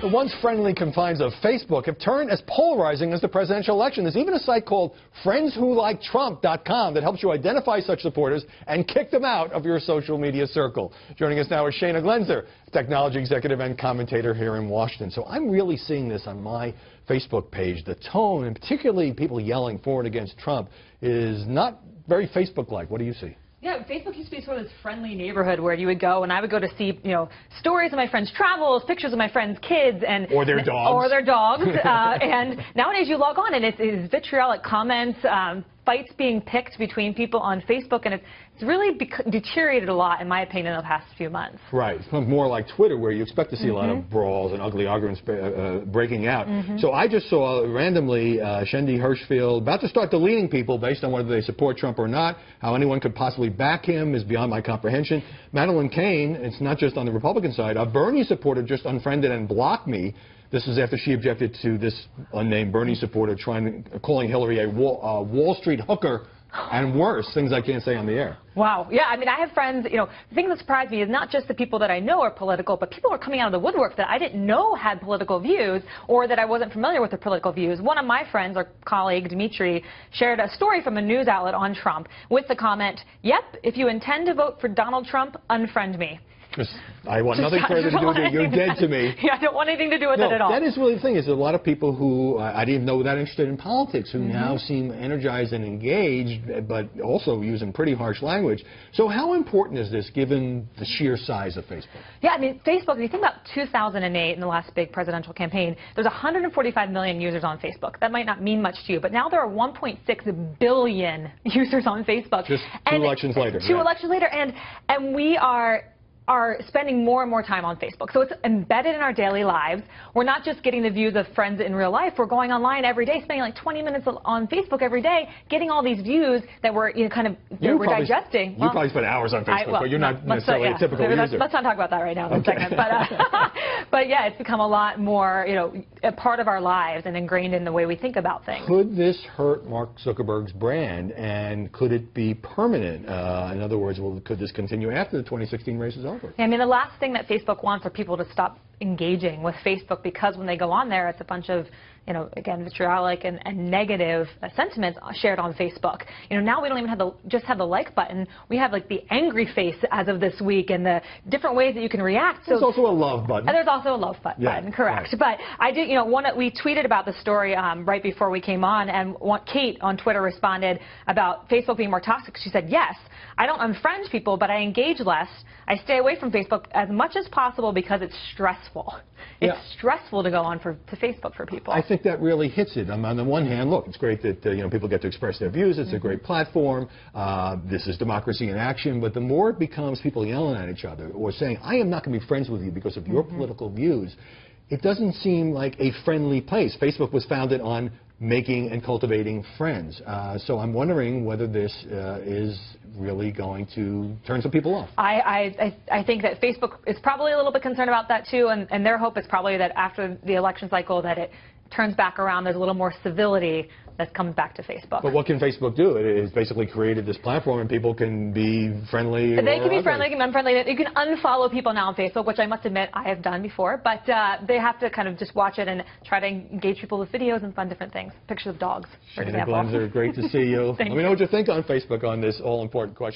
The once friendly confines of Facebook have turned as polarizing as the presidential election. There's even a site called friendswholiketrump.com that helps you identify such supporters and kick them out of your social media circle. Joining us now is Shayna Glenzer, technology executive and commentator here in Washington. So I'm really seeing this on my Facebook page. The tone, and particularly people yelling for and against Trump, is not very Facebook-like. What do you see? Yeah, Facebook used to be sort of this friendly neighborhood where you would go, and I would go to see, stories of my friends' travels, pictures of my friends' kids, and or their dogs. And nowadays you log on, and it's vitriolic comments, fights being picked between people on Facebook, and it's really deteriorated a lot, in my opinion, in the past few months. Right. It's more like Twitter, where you expect to see a lot of brawls and ugly arguments breaking out. So I just saw randomly Shendy Hirschfield about to start deleting people based on whether they support Trump or not. How anyone could possibly back him is beyond my comprehension. Madeleine Kane, it's not just on the Republican side, a Bernie supporter just unfriended and blocked me. This is after she objected to this unnamed Bernie supporter calling Hillary a Wall Street hooker and worse, things I can't say on the air. Wow. Yeah, I mean, I have friends, the thing that surprised me is not just the people that I know are political, but people are coming out of the woodwork that I didn't know had political views or that I wasn't familiar with their political views. One of my friends, our colleague, Dimitri, shared a story from a news outlet on Trump with the comment, "Yep, if you intend to vote for Donald Trump, unfriend me." I want nothing further to do with it. You're dead to me. Yeah, I don't want anything to do with it at all. That is really the thing. Is a lot of people who I didn't even know were that interested in politics who now seem energized and engaged, but also using pretty harsh language. So how important is this given the sheer size of Facebook? Yeah, I mean, Facebook, if you think about 2008 in the last big presidential campaign, there's 145 million users on Facebook. That might not mean much to you, but now there are 1.6 billion users on Facebook. Just two elections later. Two elections later, and we are spending more and more time on Facebook. So it's embedded in our daily lives. We're not just getting the views of friends in real life. We're going online every day, spending like 20 minutes on Facebook every day, getting all these views that we're we're digesting. You probably spend hours on Facebook, but you're not necessarily a typical user. Let's not talk about that right now in a second. But yeah, it's become a lot more, a part of our lives and ingrained in the way we think about things. Could this hurt Mark Zuckerberg's brand, and could it be permanent? In other words, could this continue after the 2016 race is over? Yeah, I mean, the last thing that Facebook wants are people to stop engaging with Facebook, because when they go on there, it's a bunch of, again, vitriolic and negative sentiments shared on Facebook. Now we don't even have just have the like button. We have like the angry face as of this week, and the different ways that you can react. So there's also a love button. And there's also a love button, correct. Right. But I did, we tweeted about the story right before we came on, and Kate on Twitter responded about Facebook being more toxic. She said, yes, I don't unfriend people, but I engage less. I stay away from Facebook as much as possible because it's stressful. It's stressful to go on to Facebook for people. I think that really hits it. On the one hand, look, it's great that people get to express their views. It's a great platform. This is democracy in action. But the more it becomes people yelling at each other or saying, I am not going to be friends with you because of your political views, it doesn't seem like a friendly place. Facebook was founded on making and cultivating friends. So I'm wondering whether this is really going to turn some people off. I think that Facebook is probably a little bit concerned about that too, and their hope is probably that after the election cycle that it turns back around, there's a little more civility that comes back to Facebook. But what can Facebook do? It has basically created this platform, and people can be friendly. They can be friendly, they can be unfriendly. You can unfollow people now on Facebook, which I must admit I have done before. But they have to kind of just watch it and try to engage people with videos and fun different things. Pictures of dogs, for example. Shayna Glenzer, great to see you. Let me know what you think on Facebook on this all-important question.